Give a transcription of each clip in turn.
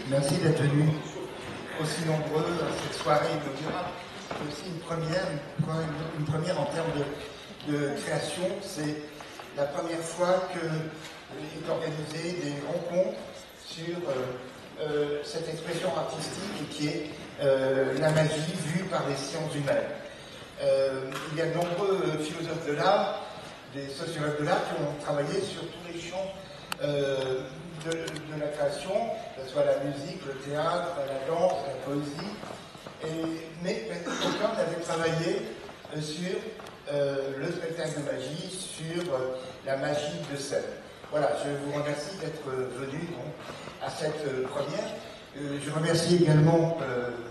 Merci d'être venus aussi nombreux à cette soirée inaugurale. C'est aussi une première en termes de création. C'est la première fois que est organisée des rencontres sur cette expression artistique qui est la magie vue par les sciences humaines. Il y a de nombreux philosophes de l'art, des sociologues de l'art qui ont travaillé sur tous les champs de la création, que ce soit la musique, le théâtre, la danse, la poésie, mais aucun n'avait travaillé sur le spectacle de magie, sur la magie de scène. Voilà, je vous remercie d'être venus à cette première. Je remercie également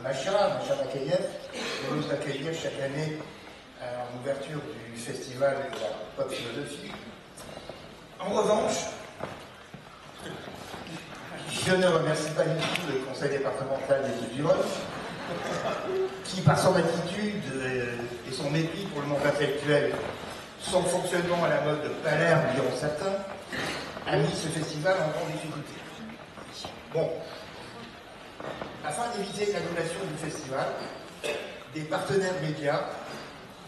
Macha Makayev, qui nous accueillir chaque année en ouverture du festival de la pop philosophie. En revanche, je ne remercie pas du tout le conseil départemental des Bouches-du-Rhône, qui, par son attitude et son mépris pour le monde intellectuel, son fonctionnement à la mode de Palerme, diront certains, a mis ce festival en grande difficulté. Bon, afin d'éviter l'annulation du festival, des partenaires médias,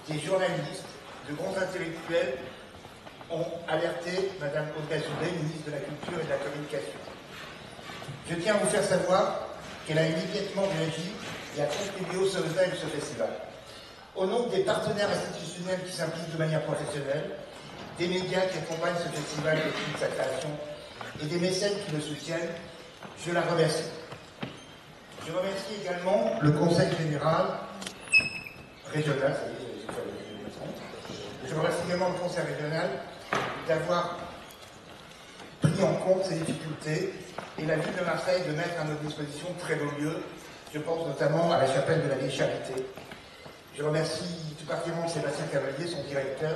des journalistes, de grands intellectuels ont alerté Mme Audrey Azoulay, ministre de la Culture et de la Communication. Je tiens à vous faire savoir qu'elle a immédiatement réagi et a contribué au sauvetage de ce festival. Au nom des partenaires institutionnels qui s'impliquent de manière professionnelle, des médias qui accompagnent ce festival depuis sa création et des mécènes qui le soutiennent, je la remercie. Je remercie également le Conseil général régional, je remercie également le Conseil régional d'avoir pris en compte ces difficultés et la ville de Marseille de mettre à notre disposition de très beaux lieux. Je pense notamment à la chapelle de la Vieille Charité. Je remercie tout particulièrement Sébastien Cavalier, son directeur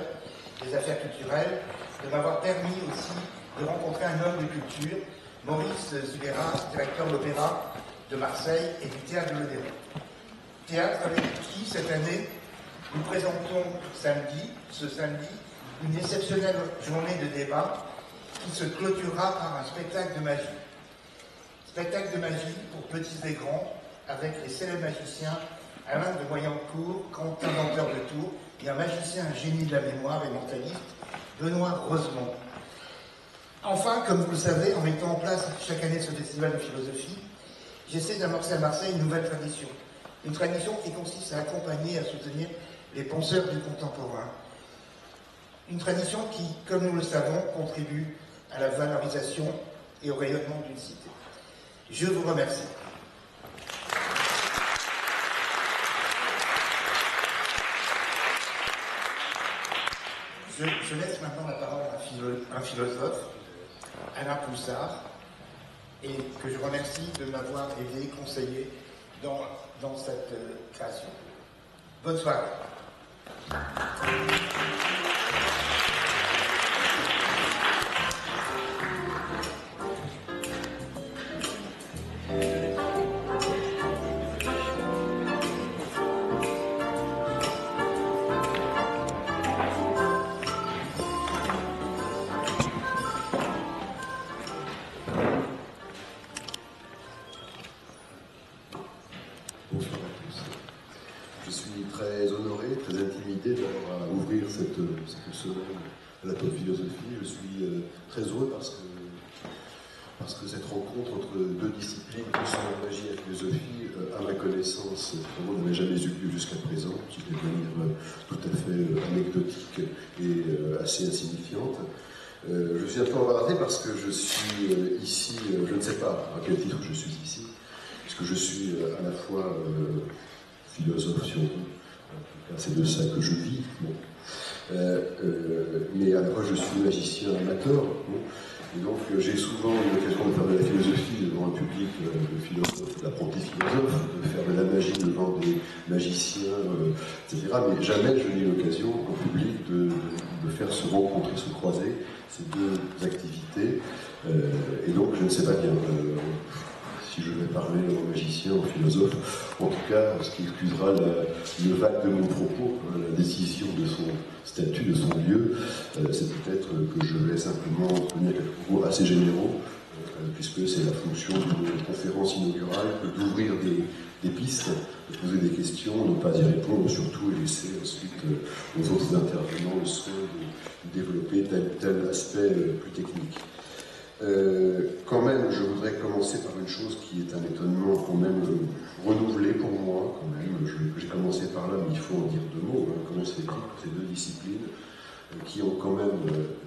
des affaires culturelles, de m'avoir permis aussi de rencontrer un homme de culture, Maurice Zubera, directeur de l'Opéra de Marseille et du Théâtre de l'Odéon. Théâtre avec qui, cette année, nous présentons ce samedi, une exceptionnelle journée de débat qui se clôturera par un spectacle de magie. Spectacle de magie pour petits et grands, avec les célèbres magiciens Alain de Moyencourt, Quentin Venteur de Tours, et un magicien, un génie de la mémoire et mentaliste, Benoît Rosemont. Enfin, comme vous le savez, en mettant en place chaque année ce festival de philosophie, j'essaie d'amorcer à Marseille une nouvelle tradition. Une tradition qui consiste à accompagner et à soutenir les penseurs du contemporain. Une tradition qui, comme nous le savons, contribue à la valorisation et au rayonnement d'une cité. Je vous remercie. Je laisse maintenant la parole à un philosophe, Alain Poussard, et que je remercie de m'avoir aidé, conseillé dans cette création. Bonne soirée. La pop philosophie. Je suis très heureux parce que cette rencontre entre deux disciplines que sont la magie et la philosophie, à ma connaissance, n'avait jamais eu lieu jusqu'à présent, qui est de manière tout à fait anecdotique et assez insignifiante. Je suis un peu embarrassé parce que je suis ici, je ne sais pas à quel titre je suis ici, puisque je suis à la fois philosophe sur vous, c'est de ça que je vis. Bon. Mais à la fois je suis magicien amateur, bon, et donc j'ai souvent eu l'occasion de faire de la philosophie devant un public de philosophes, d'apprentis philosophes, de faire de la magie devant des magiciens, etc. Mais jamais je n'ai eu l'occasion en public de faire se rencontrer, se croiser ces deux activités. Et donc je ne sais pas bien si je vais parler en magicien, en philosophe, en tout cas, ce qui excusera le vague de mon propos, la décision de son statut, de son lieu, c'est peut-être que je vais simplement tenir quelques propos assez généraux puisque c'est la fonction d'une conférence inaugurale que d'ouvrir des pistes, de poser des questions, ne pas y répondre surtout et laisser ensuite aux autres intervenants le soin de développer tel ou tel aspect plus technique. Quand même, je voudrais commencer par une chose qui est un étonnement quand même renouvelé pour moi, quand même. J'ai commencé par là, mais il faut en dire deux mots. Comment c'est écrit pour ces deux disciplines qui ont quand même,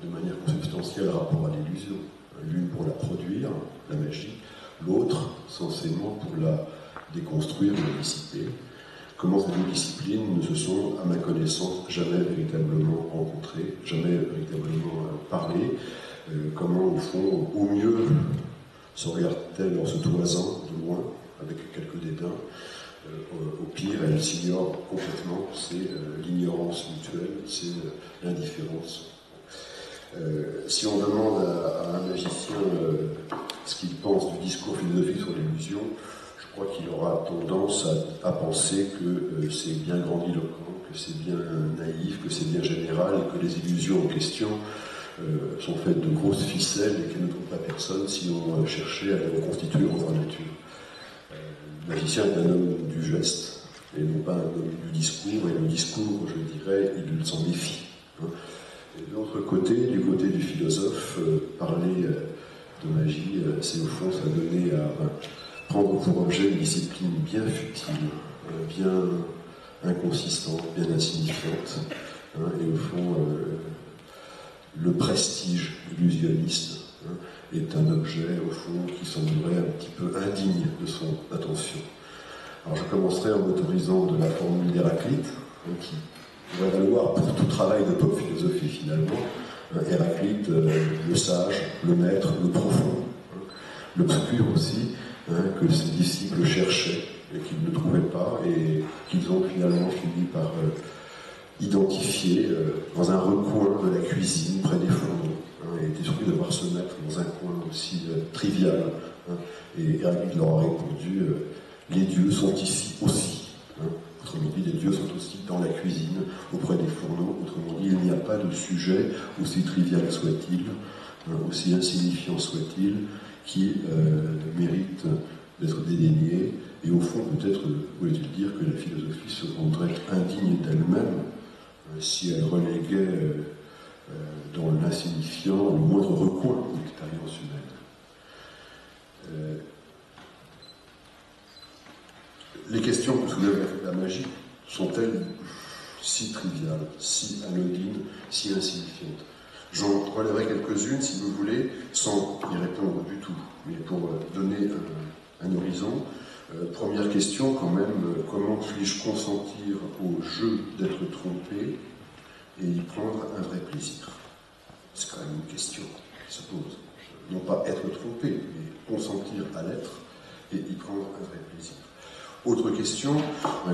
de manière consubstantielle, rapport à l'illusion. L'une pour la produire, la magie, l'autre, censément, pour la déconstruire, la dissiper. Comment ces deux disciplines ne se sont, à ma connaissance, jamais véritablement rencontrées, jamais véritablement parlées. Comment, au fond, au mieux, se regardent-elles en se toisant de loin, avec quelques dédains. Au pire, elles s'ignorent complètement. C'est l'ignorance mutuelle, c'est l'indifférence. Si on demande à un magicien ce qu'il pense du discours philosophique sur l'illusion, je crois qu'il aura tendance à penser que c'est bien grandiloquent, que c'est bien naïf, que c'est bien général, et que les illusions en question sont faites de grosses ficelles et qu'elles ne trouvent pas personne si on cherchait à les reconstituer en leur nature. Le magicien est un homme du geste, et non pas un homme du discours, et le discours, je dirais, il s'en méfie. Et de l'autre côté, du côté du philosophe, parler de magie, c'est au fond s'adonner à prendre pour objet une discipline bien futile, bien inconsistante, bien insignifiante, et au fond, le prestige illusionniste est un objet, au fond, qui semblerait un petit peu indigne de son attention. Alors je commencerai en m'autorisant de la formule d'Héraclite, qui pourrait valoir pour tout travail de pop philosophie finalement. Héraclite, le sage, le maître, le profond, l'obscur aussi, que ses disciples cherchaient et qu'ils ne trouvaient pas et qu'ils ont finalement fini par identifier dans un recoin de la cuisine près des fourneaux, et étaient surpris de voir se mettre dans un coin aussi trivial. Et Héraclite leur a répondu les dieux sont ici aussi. Autrement dit, les dieux sont aussi dans la cuisine, auprès des fourneaux. Autrement dit, il n'y a pas de sujet, aussi trivial soit-il, aussi insignifiant soit-il, qui mérite d'être dédaigné. Et au fond, peut-être, voulait-il dire que la philosophie se rendrait indigne d'elle-même si elle reléguait dans l'insignifiant le moindre recoin de l'expérience humaine. Les questions que soulève la magie sont-elles si triviales, si anodines, si insignifiantes? J'en relèverai quelques-unes, si vous voulez, sans y répondre du tout, mais pour donner un horizon. Première question, quand même, comment puis-je consentir au jeu d'être trompé et y prendre un vrai plaisir? C'est quand même une question qui se pose. Non pas être trompé, mais consentir à l'être et y prendre un vrai plaisir. Autre question,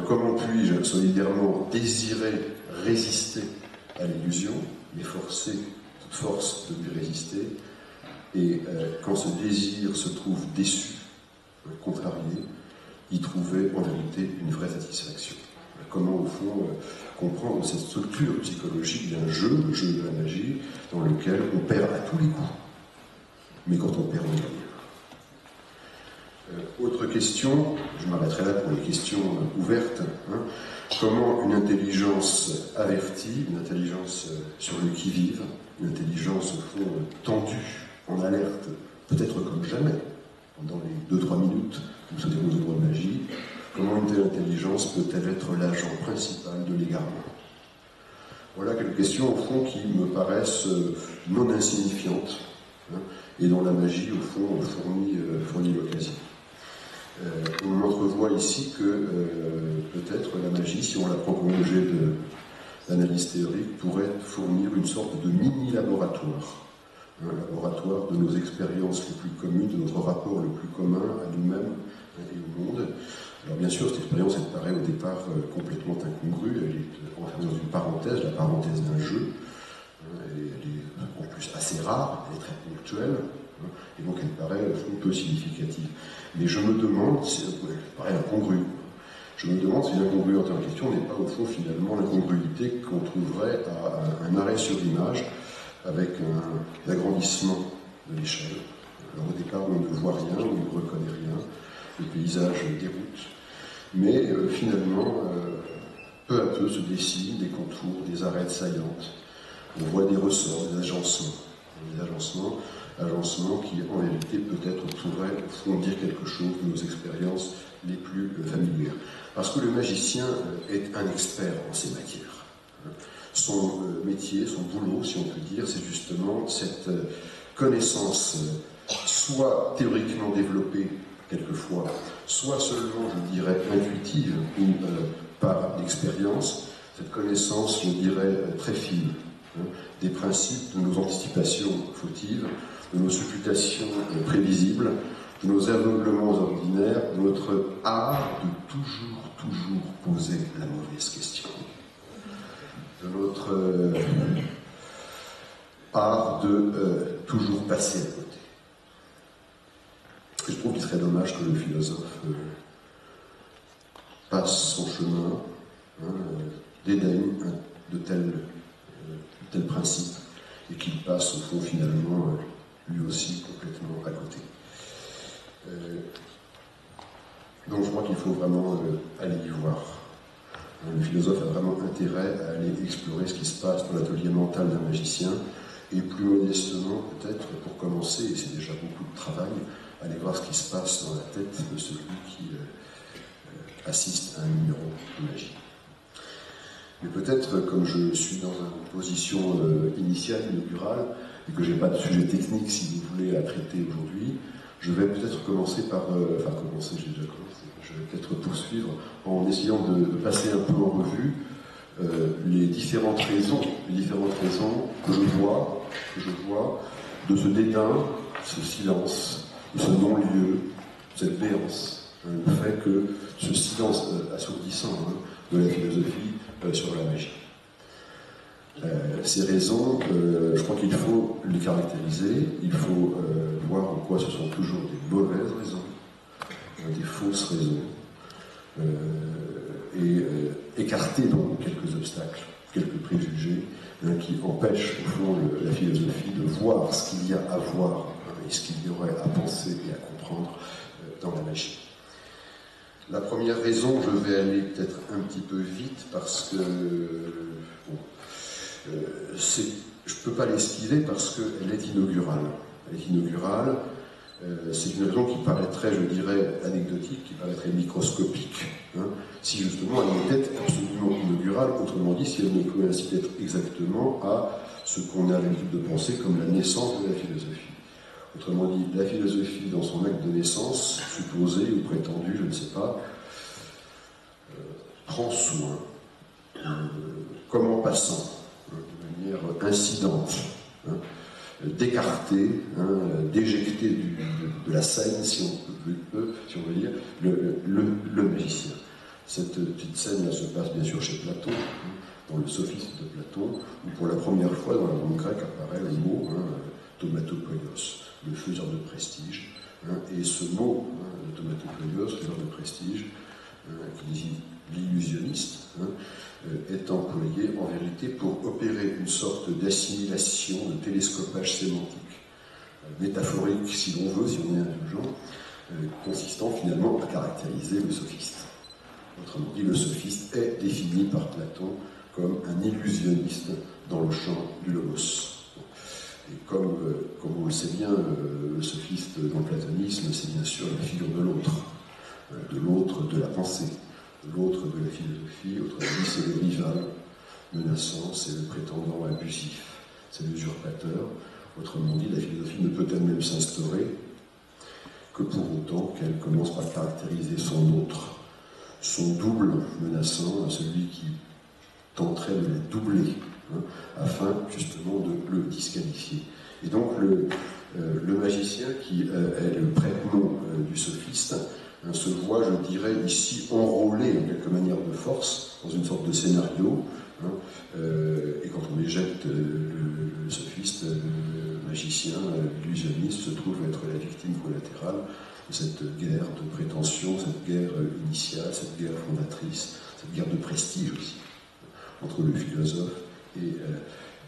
comment puis-je solidairement désirer résister à l'illusion, m'efforcer toute force de lui résister, et quand ce désir se trouve déçu, contrarié, y trouver en vérité une vraie satisfaction. Comment au fond comprendre cette structure psychologique d'un jeu, le jeu de la magie, dans lequel on perd à tous les coups, mais quand on perd, on gagne. Autre question, je m'arrêterai là pour les questions ouvertes. Comment une intelligence avertie, une intelligence sur le qui-vive, une intelligence au fond tendue, en alerte, peut-être comme jamais, pendant les 2-3 minutes où se déroule le droit de magie, comment une telle intelligence peut-elle être l'agent principal de l'égarement? Voilà quelques questions au fond qui me paraissent non insignifiantes, et dont la magie au fond fournit l'occasion. On entrevoit ici que peut-être la magie, si on la prend comme objet d'analyse théorique, pourrait fournir une sorte de mini-laboratoire. Un laboratoire de nos expériences les plus communes, de notre rapport le plus commun à nous-mêmes et au monde. Alors bien sûr, cette expérience, elle paraît au départ complètement incongrue, elle est enfermée dans une parenthèse, la parenthèse d'un jeu. Elle est en plus assez rare, elle est très ponctuelle, et donc elle paraît peu significative. Mais je me demande, elle paraît incongrue, je me demande si l'incongruité en question n'est pas au fond finalement l'incongruité qu'on trouverait à un arrêt sur image avec un agrandissement de l'échelle, Alors au départ, on ne voit rien, on ne reconnaît rien, le paysage déroute, mais finalement, peu à peu se dessinent des contours, des arêtes saillantes. On voit des ressorts, des agencements qui, en vérité, peut-être font dire quelque chose de nos expériences les plus familières. Parce que le magicien est un expert en ces matières. Son métier, son boulot, si on peut dire, c'est justement cette connaissance, soit théoriquement développée, quelquefois, soit seulement, je dirais, intuitive ou par l'expérience, cette connaissance, je dirais, très fine, des principes, de nos anticipations fautives, de nos supputations prévisibles, de nos aveuglements ordinaires, de notre art de toujours poser la mauvaise question, de notre art de toujours passer à côté. Et je trouve qu'il serait dommage que le philosophe passe son chemin, dédaigne de tels principes, et qu'il passe au fond finalement lui aussi complètement à côté. Donc je crois qu'il faut vraiment aller y voir. Le philosophe a vraiment intérêt à aller explorer ce qui se passe dans l'atelier mental d'un magicien, et plus modestement peut-être pour commencer, et c'est déjà beaucoup de travail, aller voir ce qui se passe dans la tête de celui qui assiste à un numéro de magie. Mais peut-être, comme je suis dans une position initiale, inaugurale, et que je n'ai pas de sujet technique, si vous voulez, à traiter aujourd'hui, je vais peut-être commencer par... j'ai déjà commencé, je vais peut-être poursuivre en essayant de passer un peu en revue les différentes raisons que je vois de ce dédain, ce silence, de ce non-lieu, cette béance, le fait que ce silence assourdissant de la philosophie sur la magie. Ces raisons, je crois qu'il faut les caractériser, il faut voir en quoi ce sont toujours des mauvaises raisons, des fausses raisons, et écarter donc quelques obstacles, quelques préjugés qui empêchent au fond la philosophie de voir ce qu'il y a à voir et ce qu'il y aurait à penser et à comprendre dans la magie. La première raison, je vais aller peut-être un petit peu vite parce que je ne peux pas l'esquiver parce qu'elle est inaugurale. Elle est inaugurale, c'est une raison qui paraîtrait, je dirais, anecdotique, qui paraîtrait microscopique, si justement elle était absolument inaugurale, autrement dit, si elle ne pouvait ainsi être exactement à ce qu'on a l'habitude de penser comme la naissance de la philosophie. Autrement dit, la philosophie, dans son acte de naissance, supposée ou prétendue, je ne sais pas, prend soin, comme en passant, de manière incidente, d'écarter, d'éjecter de la scène, si on veut dire, le magicien. Cette petite scène-là se passe bien sûr chez Platon, dans le sophisme de Platon, où pour la première fois dans la langue grecque apparaît le mot thaumatópoios, le faiseur de prestige. Et ce mot, le thaumatópoios, faiseur de prestige, qui désigne l'illusionniste, est employé en vérité pour opérer une sorte d'assimilation, de télescopage sémantique, métaphorique si l'on veut, si on est indulgent, consistant finalement à caractériser le sophiste. Autrement dit, le sophiste est défini par Platon comme un illusionniste dans le champ du logos. Et comme on le sait bien, le sophiste dans le platonisme, c'est bien sûr la figure de l'autre de la pensée, de l'autre de la philosophie, autrement dit, c'est le rival menaçant, c'est le prétendant abusif, c'est l'usurpateur. Autrement dit, la philosophie ne peut elle-même s'instaurer que pour autant qu'elle commence par caractériser son autre, son double menaçant, celui qui tenterait de la doubler, afin justement de le disqualifier. Et donc le magicien, qui est le prénom du sophiste, se voit, je dirais, ici enrôlé en quelque manière de force dans une sorte de scénario, et quand on éjecte le sophiste, le magicien, l'illusionniste se trouve être la victime collatérale de cette guerre de prétention, cette guerre initiale, cette guerre fondatrice, cette guerre de prestige aussi, entre le philosophe et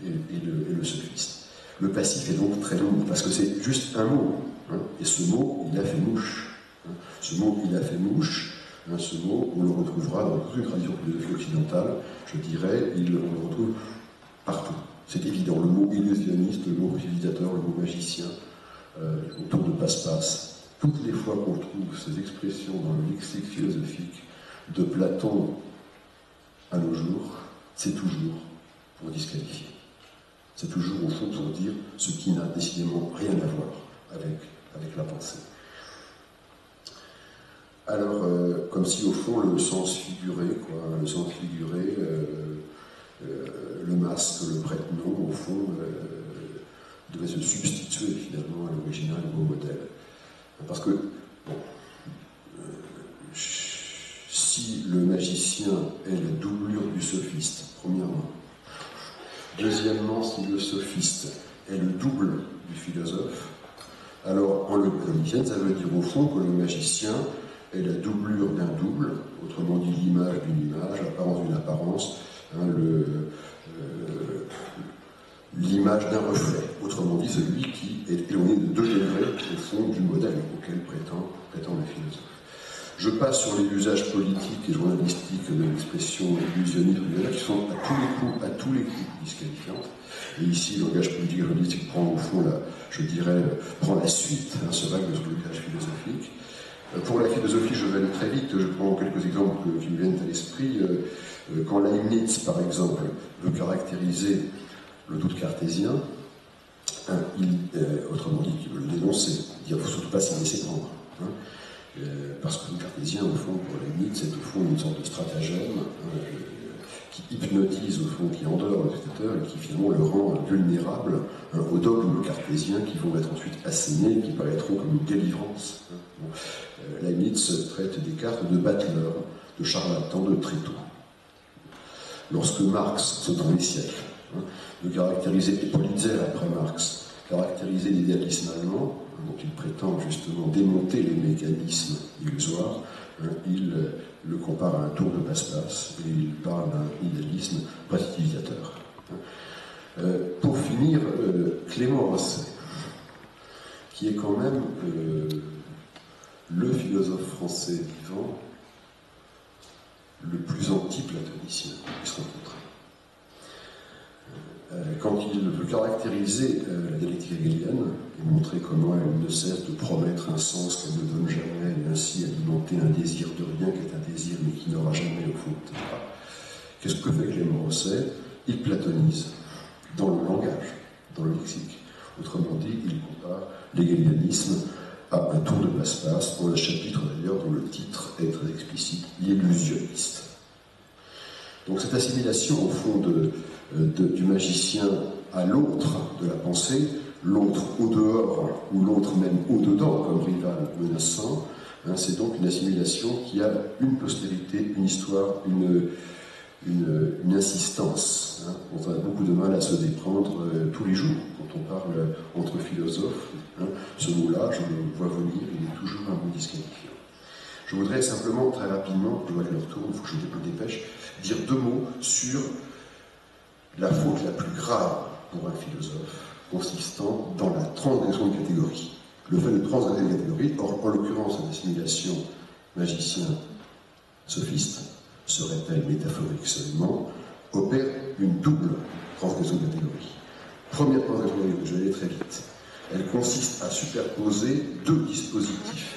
le sophiste. Le passif est donc très lourd, parce que c'est juste un mot. Hein, et ce mot, il a fait mouche. Hein, ce mot, il a fait mouche. Hein, ce mot, on le retrouvera dans toute une tradition philosophique occidentale, je dirais, on le retrouve partout. C'est évident, le mot illusionniste, le mot utilisateur, le mot magicien, autour de passe-passe. Toutes les fois qu'on trouve ces expressions dans le lexique philosophique de Platon à nos jours, c'est toujours pour disqualifier. C'est toujours au fond pour dire ce qui n'a décidément rien à voir avec la pensée. Alors, comme si au fond le sens figuré, le masque, le prête-nom, au fond, devait se substituer finalement à l'original ou au modèle. Parce que, bon, si le magicien est la doublure du sophiste, premièrement, deuxièmement, si le sophiste est le double du philosophe, alors en logicienne, ça veut dire au fond que le magicien est la doublure d'un double, autrement dit l'image d'une image, l'apparence d'une apparence, hein, l'image d'un reflet, autrement dit celui qui est éloigné de 2 degrés au fond du modèle auquel prétend le philosophe. Je passe sur les usages politiques et journalistiques de l'expression illusionniste qui sont à tous les coups disqualifiantes. Et ici, le langage politique et journalistique prend au fond, prend la suite, hein, ce vague de ce langage philosophique. Pour la philosophie, je vais aller très vite, je prends quelques exemples qui me viennent à l'esprit. Quand Leibniz, par exemple, veut caractériser le doute cartésien, autrement dit, il veut le dénoncer, il ne faut surtout pas s'y laisser prendre. Hein, parce que le cartésien, au fond, pour Leibniz, c'est au fond une sorte de stratagème qui hypnotise, au fond, qui endort le spectateur et qui finalement le rend vulnérable aux dogmes cartésiens qui vont être ensuite assénés, qui paraîtront comme une délivrance. Hein. Bon. Leibniz traite Descartes de battleur, de charlatan, de tréteau. Lorsque Marx, ce dans les siècles, de caractériser, et Politzer après Marx, caractériser l'idéalisme allemand, dont il prétend justement démonter les mécanismes illusoires, il le compare à un tour de passe-passe et il parle d'un idéalisme prestidigitateur. Pour finir, Clément Rosset, qui est quand même le philosophe français vivant le plus anti-platonicien qui se rencontre. Quand il veut caractériser la dialectique hegélienne et montrer comment elle ne cesse de promettre un sens qu'elle ne donne jamais et ainsi alimenter un désir de rien qui est un désir mais qui n'aura jamais au fond, etc. Qu'est-ce que fait Clément Rosset? Il platonise dans le langage, dans le lexique. Autrement dit, il compare l'hégélianisme à un tour de passe-passe, dans un chapitre d'ailleurs dont le titre est très explicite, l'illusionniste. Donc cette assimilation au fond du magicien à l'autre de la pensée, l'autre au dehors ou l'autre même au dedans comme rival menaçant, hein, c'est donc une assimilation qui a une postérité, une histoire, une insistance. Hein. On a beaucoup de mal à se déprendre tous les jours quand on parle entre philosophes. Hein. Ce mot-là, je le vois venir, il est toujours un mot disqualifiant. Je voudrais simplement, très rapidement, je vois que l'heure tourne, il faut que je me dépêche, dire 2 mots sur la faute la plus grave pour un philosophe, consistant dans la transgression de catégorie. Le fait de transgresser de catégorie, en l'occurrence cette assimilation magicien-sophiste, serait-elle métaphorique seulement, opère une double transgression de catégorie. Première transgression de catégorie, je vais aller très vite. Elle consiste à superposer 2 dispositifs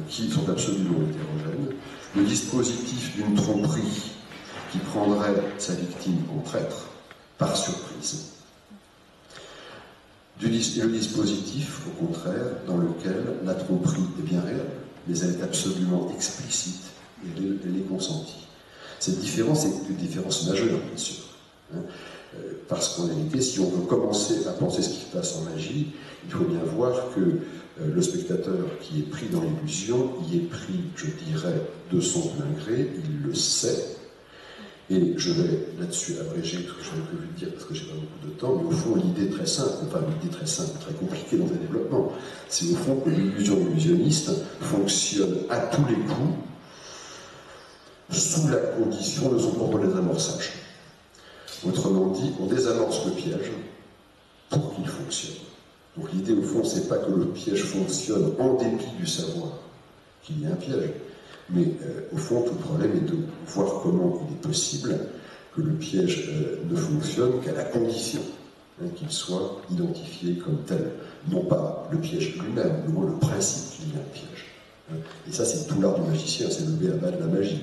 qui sont absolument hétérogènes. Le dispositif d'une tromperie qui prendrait sa victime en traître, par surprise. Et le dispositif, au contraire, dans lequel la tromperie est bien réelle, mais elle est absolument explicite et elle est consentie. Cette différence est une différence majeure, bien sûr. Hein, parce qu'en réalité, si on veut commencer à penser ce qui se passe en magie, il faut bien voir que le spectateur qui est pris dans l'illusion y est pris, je dirais, de son plein gré, il le sait. Et je vais là-dessus abréger tout ce que j'avais prévu de dire parce que j'ai pas beaucoup de temps, mais au fond, l'idée très simple, enfin l'idée très simple, très compliquée dans un développement, c'est au fond que l'illusion illusionniste fonctionne à tous les coups sous la condition de son propre désamorçage. Autrement dit, on désamorce le piège, pour qu'il fonctionne. Donc l'idée, au fond, c'est pas que le piège fonctionne en dépit du savoir qu'il y a un piège, mais au fond, tout le problème est de voir comment il est possible que le piège ne fonctionne qu'à la condition qu'il soit identifié comme tel. Non pas le piège lui-même, mais le principe qu'il y a un piège. Et ça, c'est tout l'art du magicien, c'est le b.a.-ba de la magie.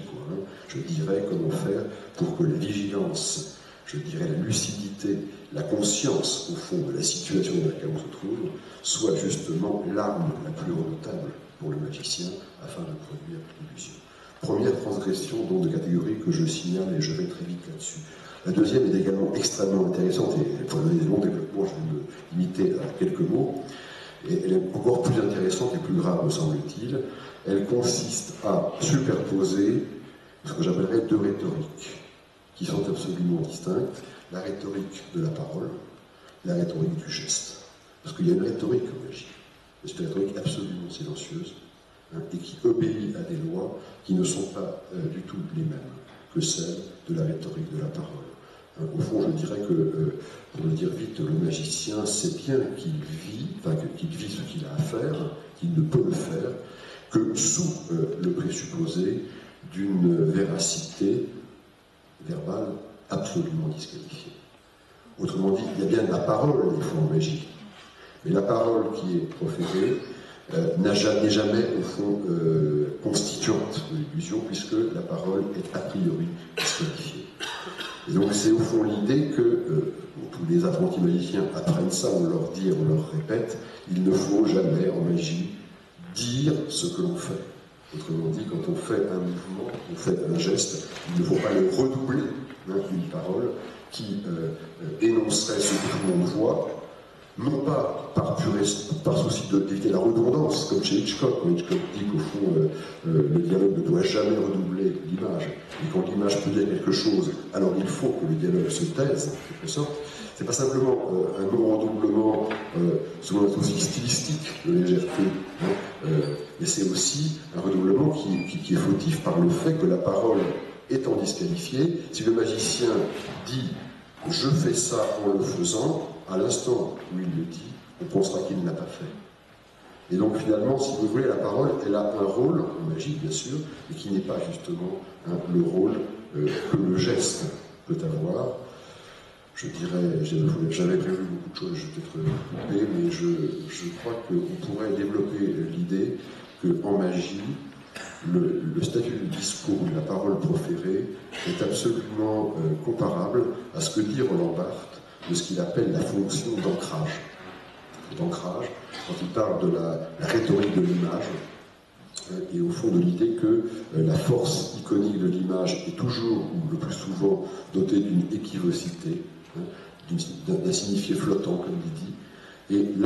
Je dirais comment faire pour que la vigilance, je dirais la lucidité, la conscience, au fond, de la situation dans laquelle on se trouve, soit justement l'arme la plus redoutable pour le magicien afin de produire l'illusion. Première transgression donc, de catégorie que je signale, et je vais très vite là-dessus. La deuxième est également extrêmement intéressante, et pour donner des longs développements, je vais me limiter à quelques mots. Et elle est encore plus intéressante et plus grave, me semble-t-il. Elle consiste à superposer ce que j'appellerais deux rhétoriques, qui sont absolument distinctes. La rhétorique de la parole, la rhétorique du geste. Parce qu'il y a une rhétorique en magie. C'est une rhétorique absolument silencieuse, et qui obéit à des lois qui ne sont pas du tout les mêmes que celles de la rhétorique de la parole. Au fond, je dirais que, pour le dire vite, le magicien sait bien qu'il vit ce qu'il a à faire, qu'il ne peut le faire, que sous le présupposé d'une véracité verbale absolument disqualifiée. Autrement dit, il y a bien de la parole, des fois, en magie. Mais la parole qui est proférée n'est jamais, au fond, constituante de l'illusion, puisque la parole est a priori disqualifiée. Et donc c'est au fond l'idée que, tous les apprentis magiciens apprennent ça, on leur dit, on leur répète, il ne faut jamais en magie dire ce que l'on fait. Autrement dit, quand on fait un mouvement, on fait un geste, il ne faut pas le redoubler d'une parole qui énoncerait ce que tout le monde voit, non pas par souci d'éviter la redondance, comme chez Hitchcock, quand Hitchcock dit qu'au fond, le dialogue ne doit jamais redoubler l'image, et quand l'image peut dire quelque chose, alors il faut que le dialogue se taise, en quelque sorte. C'est pas simplement un non-redoublement selon un souci stylistique de légèreté, mais c'est aussi un redoublement qui est fautif par le fait que la parole étant disqualifiée, si le magicien dit « je fais ça en le faisant », à l'instant où il le dit, on pensera qu'il ne l'a pas fait. Et donc finalement, si vous voulez, la parole, elle a un rôle, en magie bien sûr, mais qui n'est pas justement le rôle que le geste peut avoir. Je dirais, j'avais prévu beaucoup de choses, je vais peut-être couper, mais je crois qu'on pourrait développer l'idée qu'en magie, le statut du discours, de la parole proférée, est absolument comparable à ce que dit Roland Barthes de ce qu'il appelle la fonction d'ancrage. D'ancrage, quand il parle de la rhétorique de l'image, et au fond de l'idée que la force iconique de l'image est toujours, ou le plus souvent, dotée d'une équivocité, d'un signifié flottant, comme il dit, et